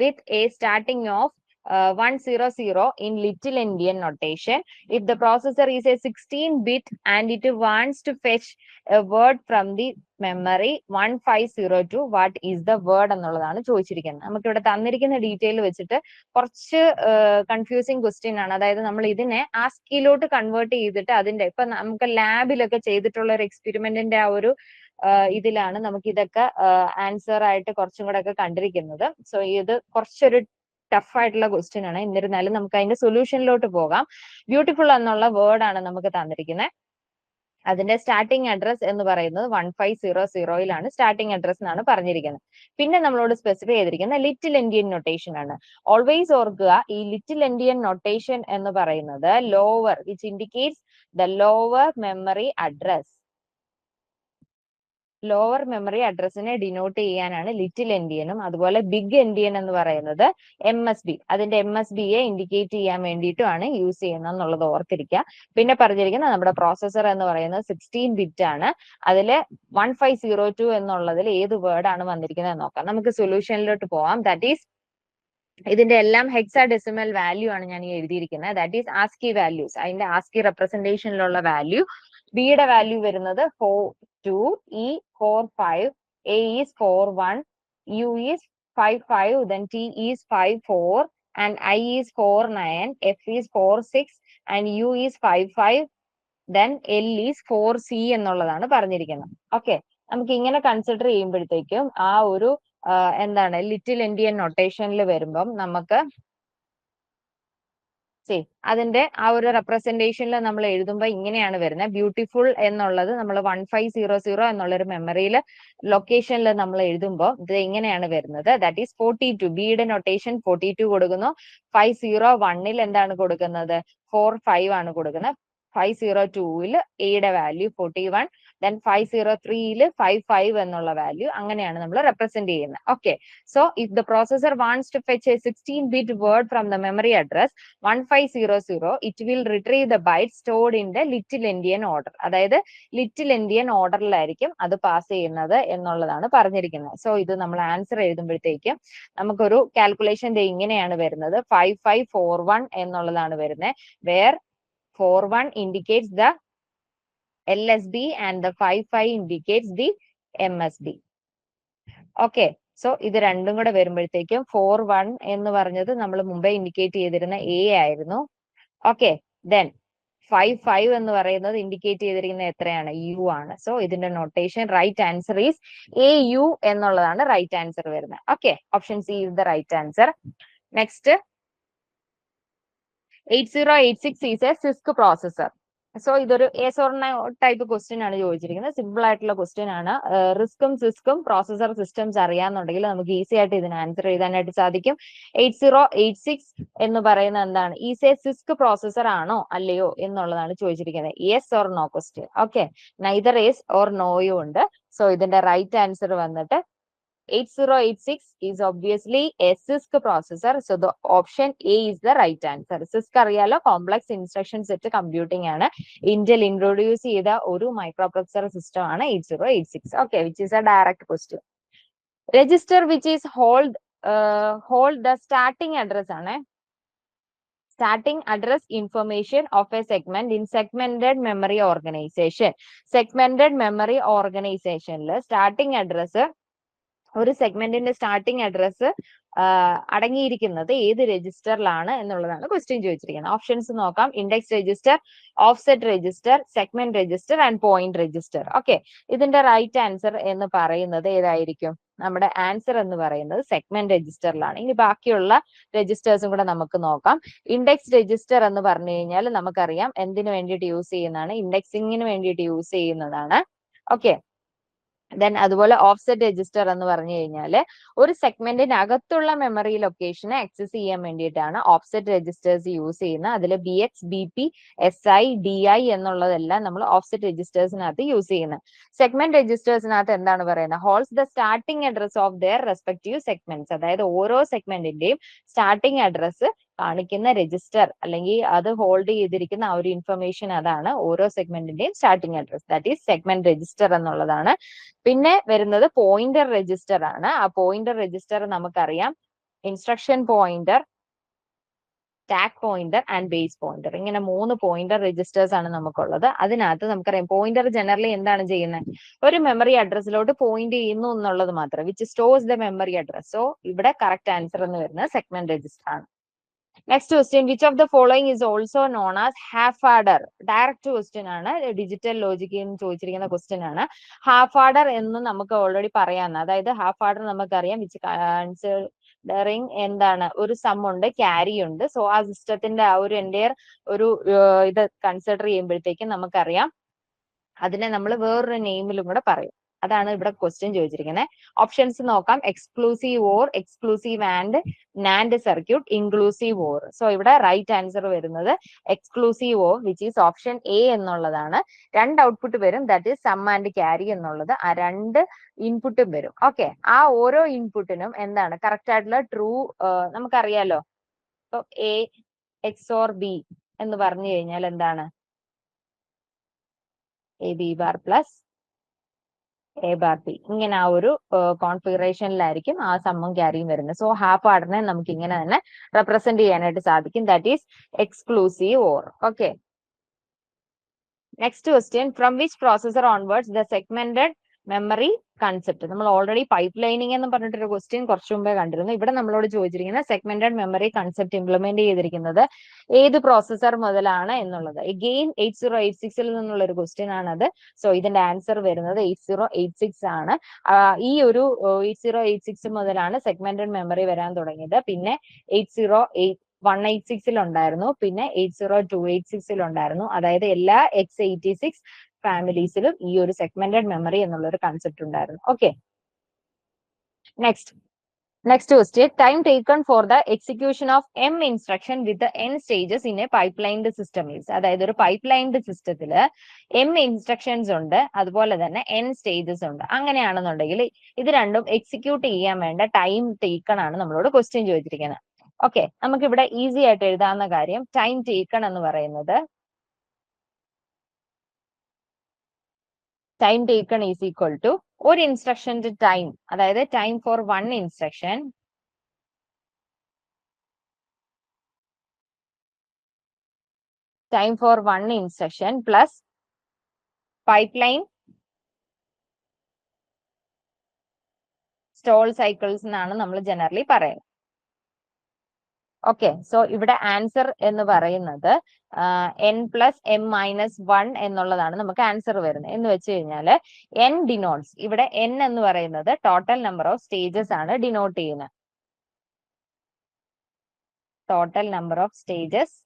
with a starting of 100 in little endian notation. If the processor is a 16-bit and it wants to fetch a word from the memory 1502, what is the word എന്നുള്ളതാണ് ചോദിച്ചിരിക്കുന്നത്. നമുക്ക് ഇവിടെ തന്നിരിക്കുന്ന detail വെച്ചിട്ട് കുറച്ച് confusing question ആണ്. അതായത് നമ്മൾ ഇതിനെ ആസ്കിയിലോട്ട് കൺവേർട്ട് ചെയ്തിട്ട് അതിന്റെ ഇപ്പൊ നമുക്ക് ലാബിലൊക്കെ ചെയ്തിട്ടുള്ള ഒരു എക്സ്പെരിമെന്റിന്റെ ആ ഒരു ഇതിലാണ് നമുക്ക് ഇതൊക്കെ ആൻസർ ആയിട്ട് കുറച്ചും കൂടെ ഒക്കെ കണ്ടിരിക്കുന്നത്. സോ ഇത് കുറച്ചൊരു ടഫ് ആയിട്ടുള്ള ക്വസ്റ്റ്യൻ ആണ്. എന്നിരുന്നാലും നമുക്ക് അതിന്റെ സൊല്യൂഷനിലോട്ട് പോകാം. ബ്യൂട്ടിഫുൾ എന്നുള്ള വേർഡ് ആണ് നമുക്ക് തന്നിരിക്കുന്നത്. അതിന്റെ സ്റ്റാർട്ടിംഗ് അഡ്രസ് എന്ന് പറയുന്നത് 1500 സ്റ്റാർട്ടിംഗ് അഡ്രസ് എന്നാണ് പറഞ്ഞിരിക്കുന്നത്. പിന്നെ നമ്മളോട് സ്പെസിഫൈ ചെയ്തിരിക്കുന്ന ലിറ്റിൽ എൻഡിയൻ നൊട്ടേഷൻ ആണ്. ഓൾവേസ് ഓർക്കുക, ഈ ലിറ്റിൽ എൻഡിയൻ നൊട്ടേഷൻ എന്ന് പറയുന്നത് lower, which indicates the lower memory address. Lower memory അഡ്രസ്സിനെ ഡിനോട്ട് ചെയ്യാനാണ് ലിറ്റിൽ എൻഡിയനും അതുപോലെ ബിഗ് എൻഡിയൻ എന്ന് പറയുന്നത് MSB, അതിന്റെ MSBയെ ഇൻഡിക്കേറ്റ് ചെയ്യാൻ വേണ്ടിയിട്ടുമാണ് യൂസ് ചെയ്യുന്നത് എന്നുള്ളത് ഓർത്തിരിക്കുക. പിന്നെ പറഞ്ഞിരിക്കുന്നത് നമ്മുടെ പ്രോസസർ എന്ന് പറയുന്നത് 16-bit ആണ്. അതില് 1502 എന്നുള്ളതിൽ ഏത് വേർഡ് ആണ് വന്നിരിക്കുന്നത് നോക്കാം. നമുക്ക് സൊല്യൂഷനിലോട്ട് പോവാം. ദാറ്റ് ഈസ് ഇതിന്റെ എല്ലാം ഹെക്സാഡെസിമൽ വാല്യൂ ആണ് ഞാൻ ഈ എഴുതിയിരിക്കുന്നത്. That is ASCII values. അതിന്റെ ആസ്കി റെപ്രസെന്റേഷനിലുള്ള വാല്യൂ. ബിയുടെ വാല്യൂ വരുന്നത് 42, E 45, A is 41, U is 55, then T is 54, and I is 49, F is 46, and U is 55, then L is 4C എന്നുള്ളതാണ് പറഞ്ഞിരിക്കുന്നത്. ഓക്കെ, നമുക്ക് ഇങ്ങനെ കൺസിഡർ ചെയ്യുമ്പോഴത്തേക്കും ആ ഒരു എന്താണ് ലിറ്റിൽ എൻഡിയൻ നൊട്ടേഷനിൽ വരുമ്പം നമുക്ക് അതിന്റെ ആ ഒരു റെപ്രസെന്റേഷനിൽ നമ്മൾ എഴുതുമ്പോൾ ഇങ്ങനെയാണ് വരുന്നത്. ബ്യൂട്ടിഫുൾ എന്നുള്ളത് നമ്മൾ 1500 എന്നുള്ള ഒരു മെമ്മറിയിൽ ലൊക്കേഷനിൽ നമ്മൾ എഴുതുമ്പോൾ ഇത് ഇങ്ങനെയാണ് വരുന്നത്. That is 42. ബിയുടെ നൊട്ടേഷൻ 42 കൊടുക്കുന്നു. 501ൽ എന്താണ് കൊടുക്കുന്നത്? 45 ആണ് കൊടുക്കുന്നത്. 502ൽ എയുടെ വാല്യൂ 41, then 503ൽ 55 എന്നുള്ള വാല്യൂ. അങ്ങനെയാണ് നമ്മൾ റെപ്രസെന്റ് ചെയ്യുന്നത്. Okay, so if the processor wants to fetch a 16-bit word from the memory address 1500, it will retrieve the bytes stored in the little endian order. അതായത് ലിറ്റിൽ എൻഡിയൻ ഓർഡറിലായിരിക്കും അത് pass ചെയ്യുന്നത് എന്നുള്ളതാണ് പറഞ്ഞിരിക്കുന്നത്. So ഇത് നമ്മൾ answer എഴുതുമ്പോഴത്തേക്കും നമുക്കൊരു calculation ഇങ്ങനെയാണ് വരുന്നത്. 5541 എന്നുള്ളതാണ് വരുന്നത്. Where 41 indicates the LSB and the 55 indicates the MSB. Okay, so ഇത് രണ്ടും കൂടെ വരുമ്പോഴത്തേക്കും 4 1 എന്ന് പറഞ്ഞത് നമ്മൾ മുമ്പേ ഇൻഡിക്കേറ്റ് ചെയ്തിരുന്ന എ ആയിരുന്നു. ഓക്കെ, ദെൻ 5 5 എന്ന് പറയുന്നത് ഇൻഡിക്കേറ്റ് ചെയ്തിരിക്കുന്നത് എത്രയാണ്? യു ആണ്. സോ ഇതിന്റെ notation right answer is A U എന്നുള്ളതാണ് റൈറ്റ് ആൻസർ വരുന്നത്. Okay, option C is the right answer. Next 8086 is a CISC processor. So ഇതൊരു yes or no type question ആണ് ചോദിച്ചിരിക്കുന്നത്. സിമ്പിൾ ആയിട്ടുള്ള ക്വസ്റ്റ്യൻ ആണ്. റിസ്കും സിസ്കും പ്രോസസർ സിസ്റ്റംസ് അറിയാന്നുണ്ടെങ്കിൽ നമുക്ക് easy ആയിട്ട് ഇതിന് ആൻസർ എഴുതാനായിട്ട് സാധിക്കും. 8086 എന്ന് പറയുന്നത് എന്താണ്? ഈസ് എ സിസ്ക് പ്രോസസർ ആണോ അല്ലയോ എന്നുള്ളതാണ് ചോദിച്ചിരിക്കുന്നത്. Yes or no question. Okay, neither yes or നോയും ഉണ്ട്. സോ ഇതിന്റെ റൈറ്റ് ആൻസർ വന്നിട്ട് 8086 is obviously a CISC processor. So the option A is the right answer. CISC അറിയാലോ, കോംപ്ലക്സ് ഇൻസ്ട്രക്ഷൻ സെറ്റ് കമ്പ്യൂട്ടിംഗ് ആണ്. ഇന്റൽ ഇൻട്രൊഡ്യൂസ് ചെയ്ത ഒരു microprocessor system ആണ് 8086. Okay, which is a direct question. Register which is hold the starting address ആണ്. Starting address information of a segment in segmented memory organisation. Segmented memory ഓർഗനൈസേഷനിൽ starting address, ഒരു സെഗ്മെന്റിന്റെ starting address അടങ്ങിയിരിക്കുന്നത് ഏത് രജിസ്റ്ററിലാണ് എന്നുള്ളതാണ് question ചോദിച്ചിരിക്കുന്നത്. Options നോക്കാം. Index register, offset register, segment register and point register. Okay, ഇതിന്റെ റൈറ്റ് ആൻസർ എന്ന് പറയുന്നത് ഏതായിരിക്കും? നമ്മുടെ ആൻസർ എന്ന് പറയുന്നത് സെഗ്മെന്റ് രജിസ്റ്ററിലാണ്. ഇനി ബാക്കിയുള്ള രജിസ്റ്റേഴ്സും കൂടെ നമുക്ക് നോക്കാം. ഇൻഡെക്സ് രജിസ്റ്റർ എന്ന് പറഞ്ഞു കഴിഞ്ഞാൽ നമുക്കറിയാം എന്തിനു വേണ്ടിയിട്ട് യൂസ് ചെയ്യുന്നതാണ്? ഇൻഡെക്സിങ്ങിന് വേണ്ടിയിട്ട് യൂസ് ചെയ്യുന്നതാണ്. ഓക്കെ, ദെൻ അതുപോലെ ഓഫ്സെറ്റ് രജിസ്റ്റർ എന്ന് പറഞ്ഞു കഴിഞ്ഞാൽ ഒരു സെഗ്മെന്റിന് അകത്തുള്ള മെമ്മറി ലൊക്കേഷനെ ആക്സസ് ചെയ്യാൻ വേണ്ടിയിട്ടാണ് ഓഫ്സെറ്റ് രജിസ്റ്റേഴ്സ് യൂസ് ചെയ്യുന്നത്. അതിൽ BX, BP, SI, DI എന്നുള്ളതെല്ലാം നമ്മൾ ഓഫ്സെറ്റ് രജിസ്റ്റേഴ്സിനകത്ത് യൂസ് ചെയ്യുന്നത്. സെഗ്മെന്റ് രജിസ്റ്റേഴ്സിനകത്ത് എന്താണ് പറയുന്നത്? Holds the starting address of their respective segments. അതായത് ഓരോ സെഗ്മെന്റിന്റെയും സ്റ്റാർട്ടിംഗ് അഡ്രസ് കാണിക്കുന്ന രജിസ്റ്റർ അല്ലെങ്കിൽ അത് ഹോൾഡ് ചെയ്തിരിക്കുന്ന ആ ഒരു ഇൻഫർമേഷൻ, അതാണ് ഓരോ സെഗ്മെന്റിന്റെയും starting address. That is segment register എന്നുള്ളതാണ്. പിന്നെ വരുന്നത് പോയിന്റർ രജിസ്റ്റർ ആണ്. ആ പോയിന്റർ രജിസ്റ്റർ നമുക്കറിയാം instruction pointer, stack pointer and base pointer. ഇങ്ങനെ 3 പോയിന്റർ രജിസ്റ്റേഴ്സ് ആണ് നമുക്കുള്ളത്. അതിനകത്ത് നമുക്കറിയാം പോയിന്റർ ജനറലി എന്താണ് ചെയ്യുന്നത്? ഒരു മെമ്മറി അഡ്രസ്സിലോട്ട് പോയിന്റ് ചെയ്യുന്നു എന്നുള്ളത് മാത്രം. Which stores the memory address. So ഇവിടെ കറക്റ്റ് ആൻസർ എന്ന് വരുന്നത് സെഗ്മെന്റ് രജിസ്റ്റർ ആണ്. Next question, which of the following is also known as half adder. Direct question ആണ്, ഡിജിറ്റൽ ലോജിക്കിൽ നിന്ന് ചോദിച്ചിരിക്കുന്ന ക്വസ്റ്റ്യൻ ആണ്. ഹാഫ് ആഡർ എന്ന് നമുക്ക് ഓൾറെഡി പറയാം. അതായത് ഹാഫ് ആഡർ നമുക്കറിയാം വിച്ച് കൺസിഡറിങ് എന്താണ്? ഒരു സം ഉണ്ട്, ക്യാരി ഉണ്ട്. സോ ആ സിസ്റ്റത്തിന്റെ ആ ഒരു എൻ്റെയർ ഒരു ഇത് കൺസിഡർ ചെയ്യുമ്പോഴത്തേക്കും നമുക്കറിയാം അതിനെ നമ്മൾ വേറൊരു നെയിമിലും കൂടെ പറയും. അതാണ് ഇവിടെ ക്വസ്റ്റ്യൻ ചോദിച്ചിരിക്കുന്നത്. ഓപ്ഷൻസ് നോക്കാം. Exclusive or, exclusive and, NAND circuit, inclusive or. So ഇവിടെ റൈറ്റ് ആൻസർ വരുന്നത് exclusive or which is option A എന്നുള്ളതാണ്. 2 ഔട്ട്പുട്ട് വരും, that is sum and carry എന്നുള്ളത്. ആ 2 ഇൻപുട്ടും വരും. ഓക്കെ, ആ ഓരോ ഇൻപുട്ടിനും എന്താണ് കറക്റ്റ് ആയിട്ടുള്ള ട്രൂ നമുക്കറിയാലോ. ഇപ്പൊ എ എക്സ് ഓർ ബി എന്ന് പറഞ്ഞു കഴിഞ്ഞാൽ എന്താണ്? A B bar plus A bar B. ഇങ്ങനെ ആ ഒരു കോൺഫിഗറേഷനിലായിരിക്കും ആ സമ്മും ക്യാരിയും വരുന്നത്. സോ ഹാഫ് ആർഡിനെ നമുക്ക് ഇങ്ങനെ തന്നെ റെപ്രസെന്റ് ചെയ്യാനായിട്ട് സാധിക്കും. That is exclusive or. Okay, next question, from which processor onwards the segmented memory concept. നമ്മൾ ഓൾറെഡി പൈപ്പ് ലൈനിങ് എന്ന് പറഞ്ഞിട്ടൊരു ക്വസ്റ്റ്യൻ കുറച്ചു മുമ്പേ കണ്ടിരുന്നു. ഇവിടെ നമ്മളോട് ചോദിച്ചിരിക്കുന്ന സെഗ്മെന്റഡ് മെമ്മറി കൺസെപ്റ്റ് ഇംപ്ലിമെന്റ് ചെയ്തിരിക്കുന്നത് ഏത് പ്രോസസർ മുതലാണ് എന്നുള്ളത്. എഗെയിൻ 8086 നിന്നുള്ള ഒരു ക്വസ്റ്റ്യൻ ആണത്. സോ ഇതിന്റെ ആൻസർ വരുന്നത് 8086 ആണ്. ഈ ഒരു 8086 മുതലാണ് സെഗ്മെന്റഡ് മെമ്മറി വരാൻ തുടങ്ങിയത്. പിന്നെ 186 ഉണ്ടായിരുന്നു, പിന്നെ 80286 ഉണ്ടായിരുന്നു. അതായത് എല്ലാ x86 ഫാമിലീസിലും ഈ ഒരു സെഗ്മെന്റഡ് മെമ്മറി എന്നുള്ള ഒരു കൺസെപ്റ്റ് ഉണ്ടായിരുന്നു. Okay, next question, time taken for the execution of m instruction with n stages in A pipe lined system is. അതായത് ഒരു പൈപ്പ് ലൈൻഡ് സിസ്റ്റത്തിൽ m ഇൻസ്ട്രക്ഷൻസ് ഉണ്ട്, അതുപോലെ തന്നെ n സ്റ്റേജസ് ഉണ്ട്. അങ്ങനെയാണെന്നുണ്ടെങ്കിൽ ഇത് രണ്ടും എക്സിക്യൂട്ട് ചെയ്യാൻ വേണ്ട ടൈം ടേക്കൺ ആണ് നമ്മളോട് ക്വസ്റ്റ്യൻ ചോദിച്ചിരിക്കുന്നത്. ഓക്കെ, നമുക്ക് ഇവിടെ ഈസി ആയിട്ട് എഴുതാവുന്ന കാര്യം ടൈം ടേക്കൺ എന്ന് പറയുന്നത് time taken is equal to ഒരു ഇൻസ്ട്രക്ഷന്റെ ടൈം, അതായത് time for 1 instruction plus pipeline stall cycles എന്നാണ് നമ്മൾ ജനറലി പറയുന്നത്. ഓക്കെ, സോ ഇവിടെ ആൻസർ എന്ന് പറയുന്നത് n+m-1 എന്നുള്ളതാണ് നമുക്ക് ആൻസർ വരുന്നത്. എന്ന് വെച്ച് കഴിഞ്ഞാല് n ഡിനോട്ട്സ്, ഇവിടെ n എന്ന് പറയുന്നത് ടോട്ടൽ നമ്പർ ഓഫ് സ്റ്റേജസ് ആണ് ഡിനോട്ട് ചെയ്യുന്നത്. Total number of stages.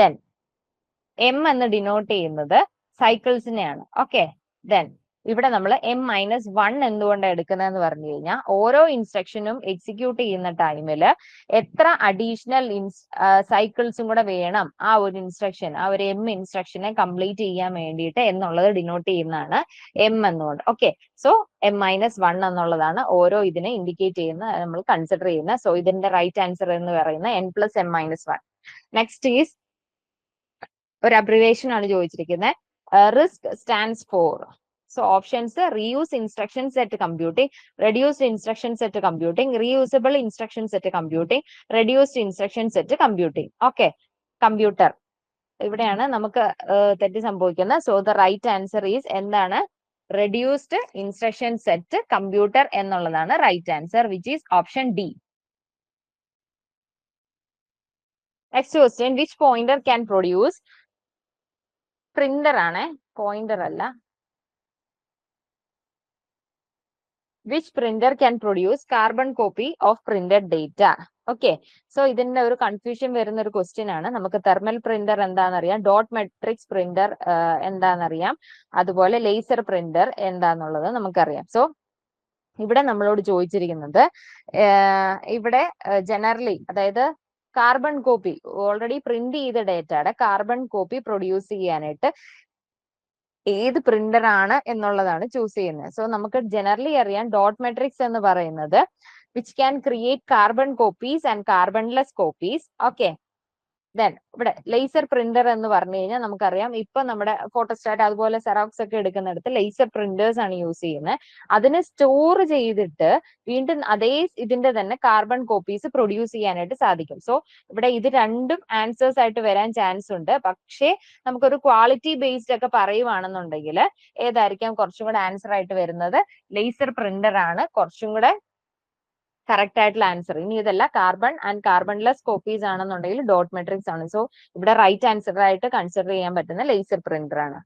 Then m എന്ന് ഡിനോട്ട് ചെയ്യുന്നത് സൈക്കിൾസിനെയാണ്. ഓക്കെ, ദെൻ ഇവിടെ നമ്മൾ m-1 എന്തുകൊണ്ടാണ് എടുക്കുന്നതെന്ന് പറഞ്ഞു കഴിഞ്ഞാൽ ഓരോ ഇൻസ്ട്രക്ഷനും എക്സിക്യൂട്ട് ചെയ്യുന്ന ടൈമിൽ എത്ര അഡീഷണൽ സൈക്കിൾസും കൂടെ വേണം ആ ഒരു ഇൻസ്ട്രക്ഷൻ, ആ ഒരു m ഇൻസ്ട്രക്ഷനെ കംപ്ലീറ്റ് ചെയ്യാൻ വേണ്ടിയിട്ട് എന്നുള്ളത് ഡിനോട്ട് ചെയ്യുന്നതാണ് m എന്നുകൊണ്ട്. ഓക്കെ, സോ m-1 എന്നുള്ളതാണ് ഓരോ ഇതിനെ ഇൻഡിക്കേറ്റ് ചെയ്യുന്ന നമ്മൾ കൺസിഡർ ചെയ്യുന്ന. സോ ഇതിന്റെ റൈറ്റ് ആൻസർ എന്ന് പറയുന്നത് n+m-1. നെക്സ്റ്റ് ഈസ് ഒരു അബ്രിവേഷൻ ആണ് ചോദിച്ചിരിക്കുന്നത്. Risk stands for. So options: reuse instruction set computing, reduced instruction set computing, reusable instruction set computing, reduced instruction set computing. Okay, computer ഇവിടെയാണ് നമുക്ക് തെറ്റ് സംഭവിക്കുന്നത്. So the right answer is എന്താണ്? Reduced instruction set computer എന്നുള്ളതാണ് right answer, which is option D. Next question: which pointer can produce? Printer ആണ്, pointer അല്ല. Which printer can produce carbon copy of printed data? Okay, so ഇതിന്റെ ഒരു confusion വരുന്ന ഒരു question ആണ്. നമുക്ക് thermal printer എന്താണെന്നറിയാം, ഡോട്ട് മെട്രിക്സ് പ്രിന്റർ എന്താണെന്നറിയാം, അതുപോലെ ലേസർ പ്രിന്റർ എന്താന്നുള്ളത് നമുക്കറിയാം. സോ ഇവിടെ നമ്മളോട് ചോദിച്ചിരിക്കുന്നത് ഇവിടെ ജനറലി, അതായത് കാർബൺ കോപ്പി, ഓൾറെഡി പ്രിന്റ് ചെയ്ത ഡേറ്റയുടെ കാർബൺ കോപ്പി പ്രൊഡ്യൂസ് ചെയ്യാനായിട്ട് ഏത് പ്രിന്റർ ആണ് എന്നുള്ളതാണ് ചൂസ് ചെയ്യുന്നത്. സോ നമുക്ക് ജനറലി അറിയാം ഡോട്ട് മെട്രിക്സ് എന്ന് പറയുന്നത് which can create carbon copies and carbonless copies. Okay, then ഇവിടെ ലേസർ പ്രിന്റർ എന്ന് പറഞ്ഞു കഴിഞ്ഞാൽ നമുക്കറിയാം ഇപ്പൊ നമ്മുടെ ഫോട്ടോസ്റ്റാറ്റ് അതുപോലെ സെറോക്സ് ഒക്കെ എടുക്കുന്നിടത്ത് ലേസർ പ്രിന്റേഴ്സ് ആണ് യൂസ് ചെയ്യുന്നത്. അതിന് സ്റ്റോർ ചെയ്തിട്ട് വീണ്ടും അതേ ഇതിന്റെ തന്നെ കാർബൺ കോപ്പീസ് പ്രൊഡ്യൂസ് ചെയ്യാനായിട്ട് സാധിക്കും. സോ ഇവിടെ ഇത് രണ്ടും ആൻസേഴ്സ് ആയിട്ട് വരാൻ ചാൻസ് ഉണ്ട്. പക്ഷേ നമുക്കൊരു ക്വാളിറ്റി ബേസ്ഡ് ഒക്കെ പറയുവാണെന്നുണ്ടെങ്കിൽ ഏതായിരിക്കാം കുറച്ചും കൂടെ ആൻസർ ആയിട്ട് വരുന്നത്? ലേസർ പ്രിന്റർ ആണ് കുറച്ചും കൂടെ കറക്റ്റ് ആയിട്ടുള്ള ആൻസർ. ഇനി ഇതല്ല കാർബൺ ആൻഡ് കാർബൺലെസ് കോപ്പീസ് ആണെന്നുണ്ടെങ്കിൽ ഡോട്ട് മെട്രിക്സ് ആണ്. സോ ഇവിടെ റൈറ്റ് ആൻസർ ആയിട്ട് കൺസിഡർ ചെയ്യാൻ പറ്റുന്ന ലേസർ പ്രിന്റർ ആണ്.